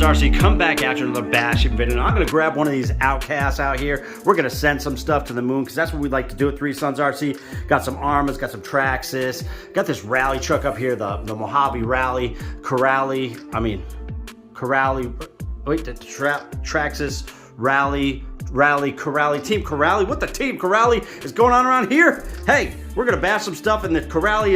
RC, come back after another bashing video. I'm going to grab one of these outcasts out here. We're going to send some stuff to the moon because that's what we like to do at Three Sons RC. Got some Armas, got some Traxxas, got this rally truck up here, the Mojave Rally, Traxxas Rally, Team Corrali. What the Team Corrali is going on around here? Hey, we're going to bash some stuff and the Corrali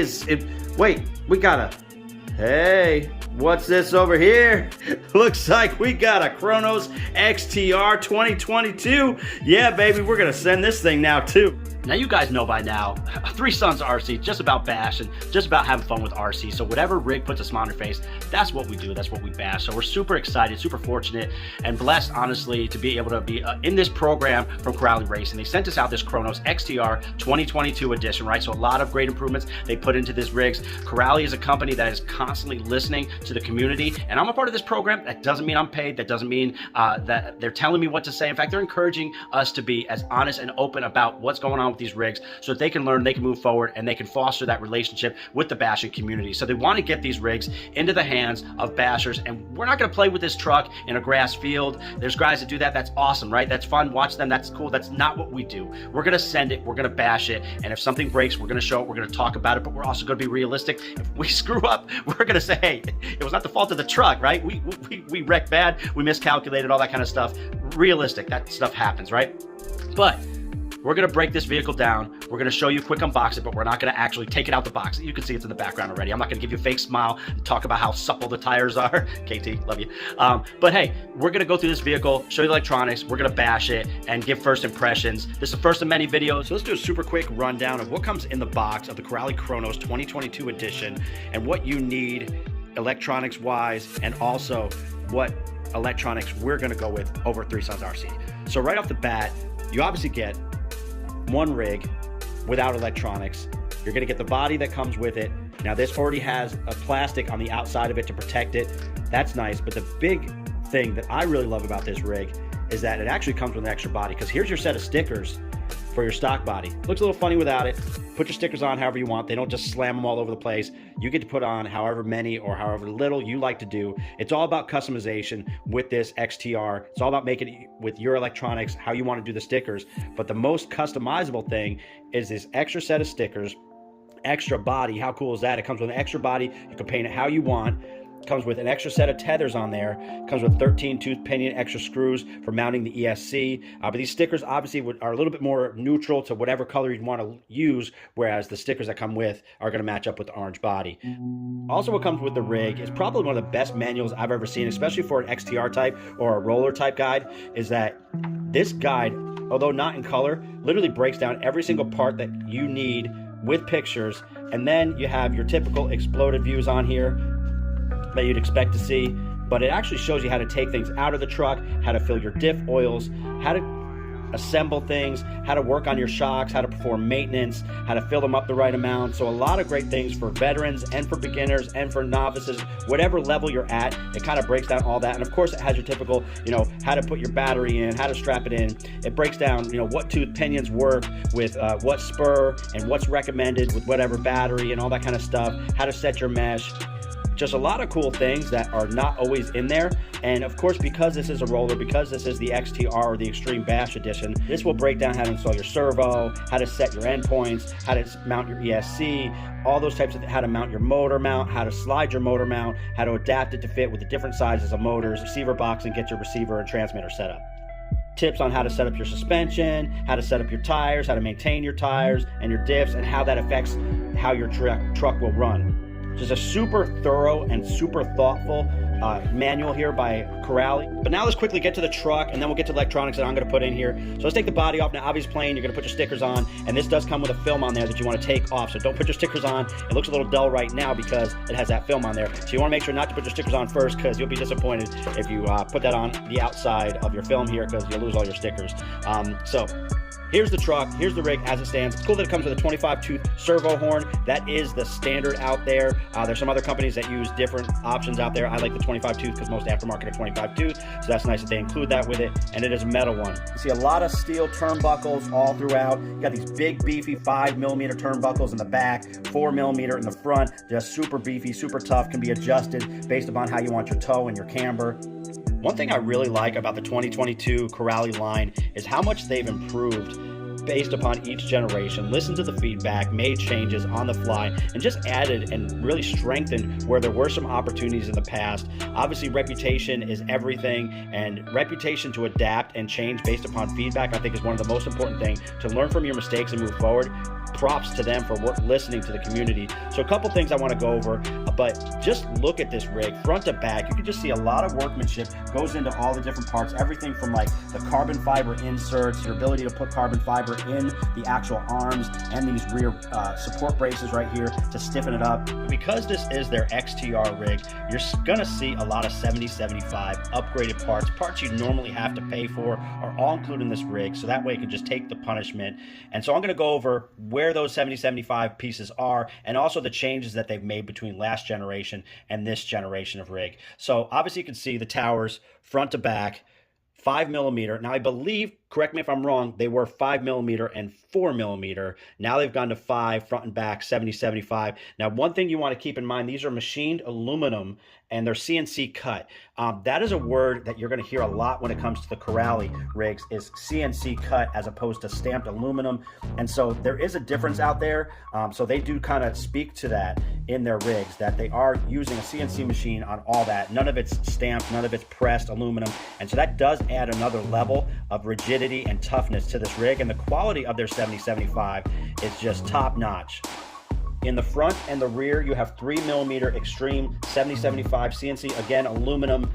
hey, what's this over here? Looks like we got a Kronos XTR 2022. Yeah, baby, we're gonna send this thing now too. Now you guys know by now, Three Sons RC, just about bash and just about having fun with RC. So whatever rig puts a smile on your face, that's what we do, that's what we bash. So we're super excited, super fortunate, and blessed, honestly, to be able to be in this program from Corrali Racing. They sent us out this Kronos XTR 2022 edition, right? So a lot of great improvements they put into this rigs. Corrali is a company that is constantly listening to the community, and I'm a part of this program. That doesn't mean I'm paid. That doesn't mean that they're telling me what to say. In fact, they're encouraging us to be as honest and open about what's going on with these rigs so that they can learn, they can move forward, and they can foster that relationship with the bashing community. So they want to get these rigs into the hands of bashers, and we're not going to play with this truck in a grass field. There's guys that do that. That's awesome, right? That's fun. Watch them. That's cool. That's not what we do. We're going to send it. We're going to bash it. And if something breaks, we're going to show it. We're going to talk about it, but we're also going to be realistic. If we screw up, we're going to say, hey, it was not the fault of the truck, right? We wrecked bad. We miscalculated, all that kind of stuff. Realistic. That stuff happens, right? But we're going to break this vehicle down. We're going to show you a quick unbox it, but we're not going to actually take it out the box. You can see it's in the background already. I'm not going to give you a fake smile and talk about how supple the tires are. KT, love you. But hey, we're going to go through this vehicle, show you the electronics. We're going to bash it and give first impressions. This is the first of many videos. So let's do a super quick rundown of what comes in the box of the Corrali Kronos 2022 edition and what you need electronics wise, and also what electronics we're going to go with over Three Sons RC. So right off the bat, you obviously get one rig without electronics. You're going to get the body that comes with it. Now this already has a plastic on the outside of it to protect it. That's nice, but the big thing that I really love about this rig is that it actually comes with an extra body, because here's your set of stickers for your stock body. Looks a little funny without it. Put your stickers on however you want. They don't just slam them all over the place. You get to put on however many or however little you like to do. It's all about customization with this XTR. It's all about making it with your electronics, how you want to do the stickers. But the most customizable thing is this extra set of stickers, extra body. How cool is that? It comes with an extra body. You can paint it how you want. Comes with an extra set of tethers on there. Comes with 13 tooth pinion extra screws for mounting the ESC. But these stickers obviously are a little bit more neutral to whatever color you want to use, whereas the stickers that come with are going to match up with the orange body. Also, what comes with the rig is probably one of the best manuals I've ever seen, especially for an XTR type or a roller type guide, is that this guide, although not in color, literally breaks down every single part that you need with pictures. And then you have your typical exploded views on here that you'd expect to see, but it actually shows you how to take things out of the truck, how to fill your diff oils, how to assemble things, how to work on your shocks, how to perform maintenance, how to fill them up the right amount. So a lot of great things for veterans and for beginners and for novices, whatever level you're at. It kind of breaks down all that. And of course it has your typical, how to put your battery in, how to strap it in. It breaks down, what tooth pinions work with what spur and what's recommended with whatever battery and all that kind of stuff, how to set your mesh. Just a lot of cool things that are not always in there. And of course, because this is a roller, because this is the XTR or the Extreme Bash Edition, this will break down how to install your servo, how to set your endpoints, how to mount your ESC, all those types of, how to mount your motor mount, how to slide your motor mount, how to adapt it to fit with the different sizes of motors, receiver box, and get your receiver and transmitter set up. Tips on how to set up your suspension, how to set up your tires, how to maintain your tires and your diffs, and how that affects how your truck will run. Just a super thorough and super thoughtful manual here by Corrali. But now let's quickly get to the truck, and then we'll get to the electronics that I'm going to put in here. So let's take the body off. Now, obviously playing, you're going to put your stickers on, and this does come with a film on there that you want to take off. So don't put your stickers on. It looks a little dull right now because it has that film on there. So you want to make sure not to put your stickers on first, because you'll be disappointed if you put that on the outside of your film here, because you'll lose all your stickers. So here's the truck, here's the rig as it stands. It's cool that it comes with a 25-tooth servo horn. That is the standard out there. There's some other companies that use different options out there. I like the 25-tooth because most aftermarket are 25-tooth, so that's nice that they include that with it, and it is a metal one. You see a lot of steel turnbuckles all throughout. You got these big, beefy 5mm turnbuckles in the back, 4mm in the front, just super beefy, super tough, can be adjusted based upon how you want your toe and your camber. One thing I really like about the 2022 Corrali line is how much they've improved based upon each generation, listened to the feedback, made changes on the fly, and just added and really strengthened where there were some opportunities in the past. Obviously, reputation is everything, and reputation to adapt and change based upon feedback, I think, is one of the most important things to learn from your mistakes and move forward. Props to them for listening to the community. So a couple things I want to go over, but just look at this rig front to back. You can just see a lot of workmanship goes into all the different parts, everything from like the carbon fiber inserts, your ability to put carbon fiber in the actual arms, and these rear support braces right here to stiffen it up. Because this is their XTR rig, you're gonna see a lot of 7075 upgraded parts you normally have to pay for are all included in this rig, so that way you can just take the punishment. And so I'm gonna go over where those 7075 pieces are, and also the changes that they've made between last generation and this generation of rig. So obviously you can see the towers front to back, 5mm. Now I believe, correct me if I'm wrong, they were 5mm and 4mm. Now they've gone to 5 front and back, 7075. Now one thing you want to keep in mind, these are machined aluminum and they're CNC cut. That is a word that you're going to hear a lot when it comes to the Corrali rigs, is CNC cut as opposed to stamped aluminum. And so there is a difference out there. So they do kind of speak to that in their rigs, that they are using a CNC machine on all that. None of it's stamped, none of it's pressed aluminum. And so that does add another level of rigidity and toughness to this rig. And the quality of their 7075 is just top notch. In the front and the rear, you have 3mm extreme 7075 CNC, again, aluminum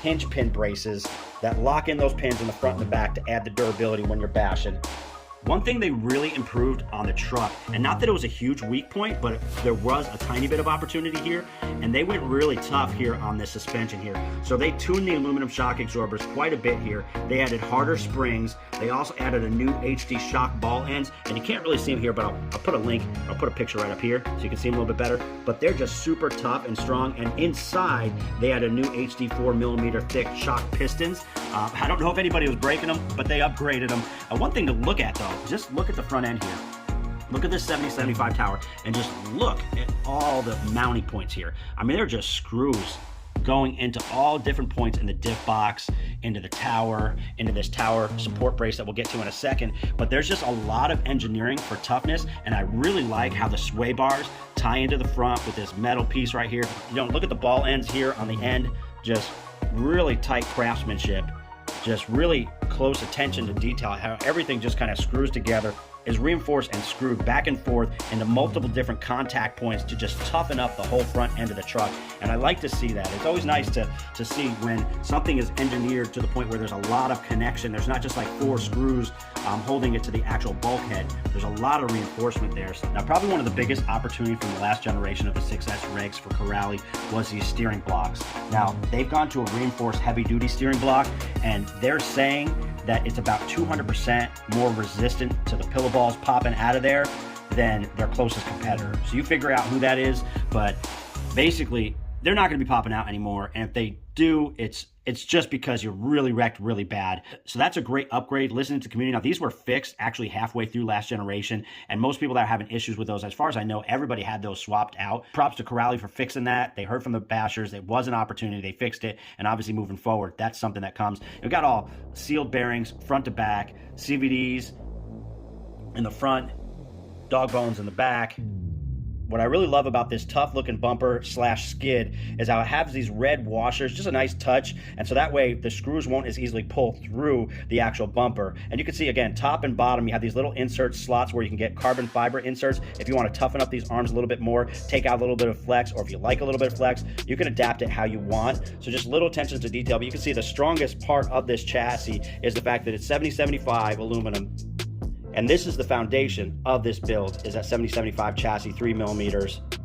hinge pin braces that lock in those pins in the front and the back to add the durability when you're bashing. One thing they really improved on the truck, and not that it was a huge weak point, but there was a tiny bit of opportunity here, and they went really tough here on this suspension here. So they tuned the aluminum shock absorbers quite a bit here. They added harder springs. They also added a new HD shock ball ends, and you can't really see them here, but I'll put a link, I'll put a picture right up here so you can see them a little bit better. But they're just super tough and strong, and inside they had a new HD 4mm thick shock pistons. I don't know if anybody was breaking them, but they upgraded them. One thing to look at though, just look at the front end here. Look at this 7075 tower and just look at all the mounting points here. I mean, they're just screws going into all different points in the diff box, into the tower, into this tower support brace that we'll get to in a second. But there's just a lot of engineering for toughness, and I really like how the sway bars tie into the front with this metal piece right here. You know, look at the ball ends here on the end, just really tight craftsmanship, just really close attention to detail, how everything just kind of screws together, is reinforced and screwed back and forth into multiple different contact points to just toughen up the whole front end of the truck. And I like to see that. It's always nice to see when something is engineered to the point where there's a lot of connection. There's not just like 4 screws holding it to the actual bulkhead. There's a lot of reinforcement there. So now, probably one of the biggest opportunities from the last generation of the 6S rigs for Corrali was these steering blocks. Now, they've gone to a reinforced heavy-duty steering block, and they're saying that it's about 200% more resistant to the pillow balls popping out of there than their closest competitor. So you figure out who that is, but basically they're not going to be popping out anymore. And if they do, it's just because you're really wrecked really bad. So that's a great upgrade. Listening to the community. Now, these were fixed actually halfway through last generation, and most people that are having issues with those, as far as I know, everybody had those swapped out. Props to Corrali for fixing that. They heard from the bashers. It was an opportunity. They fixed it, and obviously moving forward, that's something that comes. We've got all sealed bearings, front to back, CVDs in the front, dog bones in the back. What I really love about this tough looking bumper slash skid is how it has these red washers, just a nice touch, and so that way the screws won't as easily pull through the actual bumper. And you can see again, top and bottom, you have these little insert slots where you can get carbon fiber inserts. If you want to toughen up these arms a little bit more, take out a little bit of flex, or if you like a little bit of flex, you can adapt it how you want. So just little attention to detail, but you can see the strongest part of this chassis is the fact that it's 7075 aluminum. And this is the foundation of this build, is that 7075 chassis, 3mm,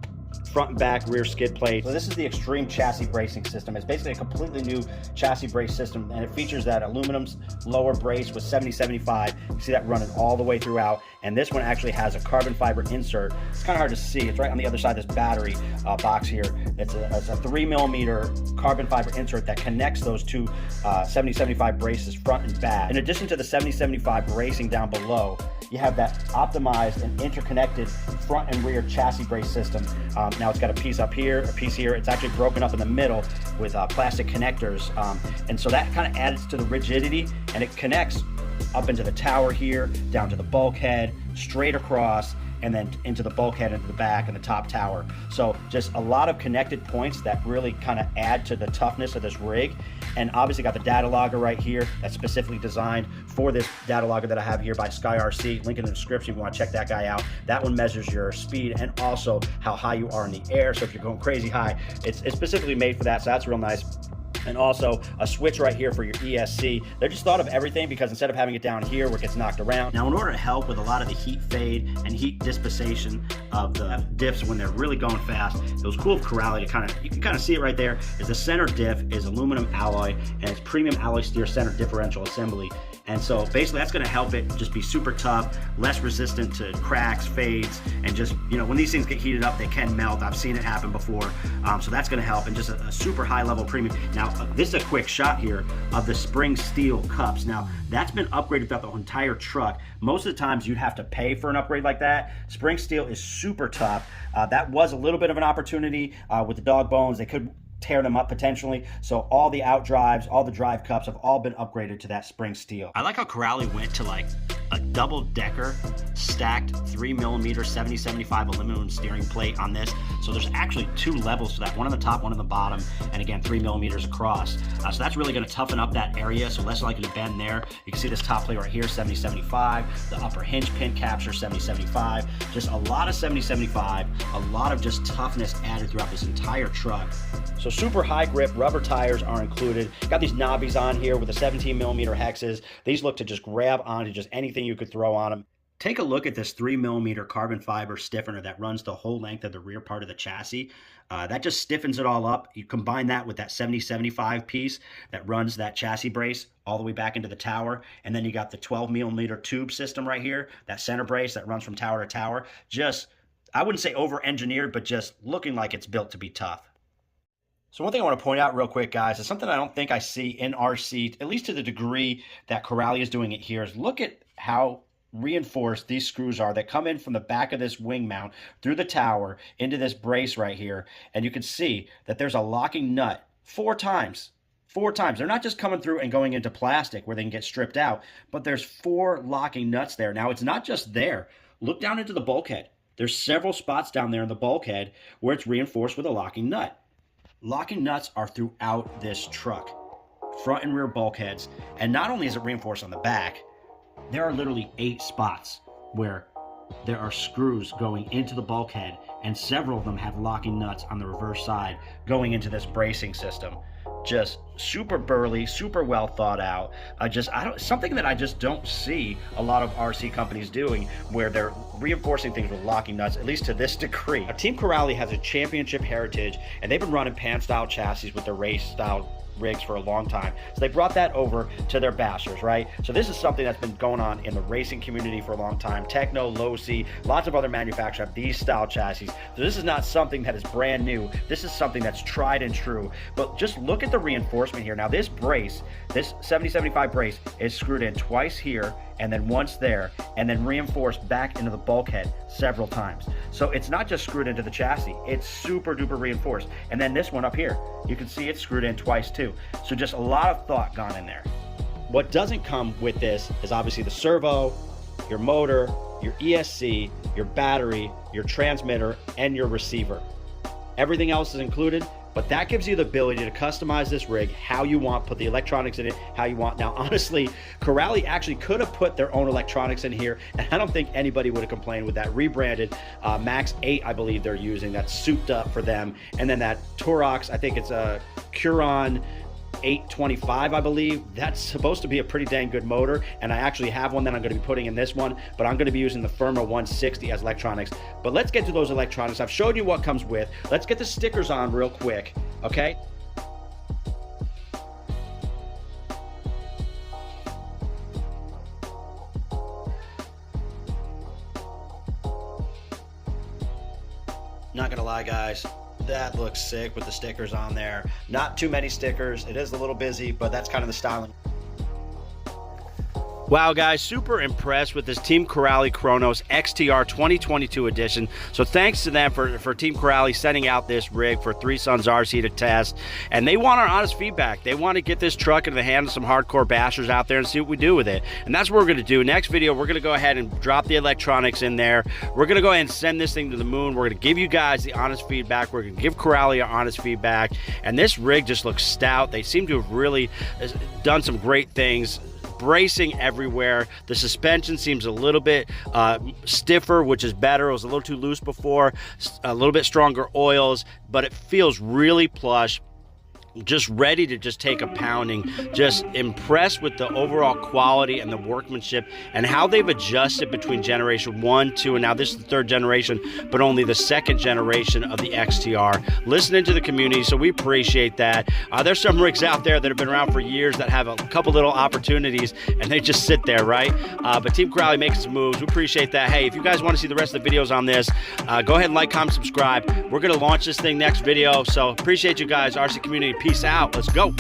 front and back rear skid plate. So this is the extreme chassis bracing system. It's basically a completely new chassis brace system, and it features that aluminum's lower brace with 7075. You see that running all the way throughout. And this one actually has a carbon fiber insert. It's kind of hard to see. It's right on the other side of this battery box here. It's a 3mm carbon fiber insert that connects those two 7075 braces front and back. In addition to the 7075 bracing down below, you have that optimized and interconnected front and rear chassis brace system. Now it's got a piece up here, a piece here. It's actually broken up in the middle with plastic connectors. And so that kind of adds to the rigidity, and it connects up into the tower here, down to the bulkhead, straight across, and then into the bulkhead, into the back and the top tower. So just a lot of connected points that really kind of add to the toughness of this rig. And obviously got the data logger right here that's specifically designed for this data logger that I have here by SkyRC. Link in the description if you want to check that guy out. That one measures your speed and also how high you are in the air. So if you're going crazy high, it's specifically made for that. So that's real nice. And also a switch right here for your ESC. They're just thought of everything because instead of having it down here where it gets knocked around. Now in order to help with a lot of the heat fade and heat dissipation of the diffs when they're really going fast, it was cool of Corrali to you can kind of see it right there, is the center diff is aluminum alloy and it's premium alloy steer center differential assembly. And so basically that's going to help it just be super tough, less resistant to cracks, fades, and just, you know, when these things get heated up, they can melt. I've seen it happen before. So that's going to help, and just a super high level premium. Now, this is a quick shot here of the spring steel cups. Now, that's been upgraded throughout the entire truck. Most of the times you'd have to pay for an upgrade like that. Spring steel is super tough. That was a little bit of an opportunity with the dog bones. They could tear them up potentially. So all the out drives, all the drive cups have all been upgraded to that spring steel. I like how Corrali went to like a double decker stacked 3mm 7075 aluminum steering plate on this. So there's actually two levels to that, one on the top, one on the bottom, and again 3mm across. So that's really going to toughen up that area, so less likely to bend there. You can see this top plate right here, 7075, the upper hinge pin capture 7075, just a lot of 7075, a lot of just toughness added throughout this entire truck. So super high grip rubber tires are included. Got these knobbies on here with the 17mm hexes. These look to just grab onto just anything you could throw on them. Take a look at this 3mm carbon fiber stiffener that runs the whole length of the rear part of the chassis. That just stiffens it all up. You combine that with that 7075 piece that runs that chassis brace all the way back into the tower. And then you got the 12mm tube system right here, that center brace that runs from tower to tower. Just, I wouldn't say over-engineered, but just looking like it's built to be tough. So one thing I want to point out real quick, guys, is something I don't think I see in RC, at least to the degree that Corrali is doing it here, is look at how reinforced these screws are that come in from the back of this wing mount through the tower into this brace right here. And you can see that there's a locking nut 4 times. 4 times. They're not just coming through and going into plastic where they can get stripped out, but there's 4 locking nuts there. Now, it's not just there. Look down into the bulkhead. There's several spots down there in the bulkhead where it's reinforced with a locking nut. Locking nuts are throughout this truck, front and rear bulkheads. And not only is it reinforced on the back, there are literally 8 spots where there are screws going into the bulkhead, and several of them have locking nuts on the reverse side going into this bracing system. Just super burly, super well thought out. Something that I just don't see a lot of RC companies doing, where they're reinforcing things with locking nuts, at least to this degree. Now, Team Corrali has a championship heritage, and they've been running pan style chassis with their race style rigs for a long time. So they brought that over to their bashers, right? So this is something that's been going on in the racing community for a long time. Techno, Losi, lots of other manufacturers have these style chassis. So this is not something that is brand new. This is something that's tried and true. But just look at the reinforcement here. Now this brace, this 7075 brace is screwed in twice here and then once there, and then reinforced back into the bulkhead several times. So it's not just screwed into the chassis, it's super duper reinforced. And then this one up here, you can see it's screwed in twice too. So just a lot of thought gone in there. What doesn't come with this is obviously the servo, your motor, your ESC, your battery, your transmitter, and your receiver. Everything else is included, but that gives you the ability to customize this rig how you want, put the electronics in it how you want. Now, honestly, Corally actually could have put their own electronics in here, and I don't think anybody would have complained with that rebranded Max 8, I believe they're using, that's souped up for them. And then that Torox, I think it's a Curon 825, I believe. That's supposed to be a pretty dang good motor, and I actually have one that I'm going to be putting in this one, but I'm going to be using the Firma 160 as electronics. But let's get to those electronics. I've showed you what comes with. Let's get the stickers on real quick, okay? Not gonna lie, guys, that looks sick with the stickers on there. Not too many stickers. It is a little busy, but that's kind of the styling. Wow, guys, super impressed with this Team Corally Kronos XTR 2022 edition. So thanks to them for Team Corally sending out this rig for Three Sons RC to test. And they want our honest feedback. They want to get this truck into the hands of some hardcore bashers out there and see what we do with it. And that's what we're going to do. Next video, we're going to go ahead and drop the electronics in there. We're going to go ahead and send this thing to the moon. We're going to give you guys the honest feedback. We're going to give Corally our honest feedback. And this rig just looks stout. They seem to have really done some great things. Bracing everywhere. The suspension seems a little bit stiffer, which is better. It was a little too loose before. A little bit stronger oils, but it feels really plush. Just ready to just take a pounding. Just impressed with the overall quality and the workmanship and how they've adjusted between generation 1, 2, and now this is the 3rd generation, but only the 2nd generation of the XTR. Listening to the community, so we appreciate that. There's some rigs out there that have been around for years that have a couple little opportunities and they just sit there, right? But Team Corally making some moves. We appreciate that. Hey, if you guys want to see the rest of the videos on this, go ahead and like, comment, subscribe. We're going to launch this thing next video, so appreciate you guys. RC community, peace out. Let's go.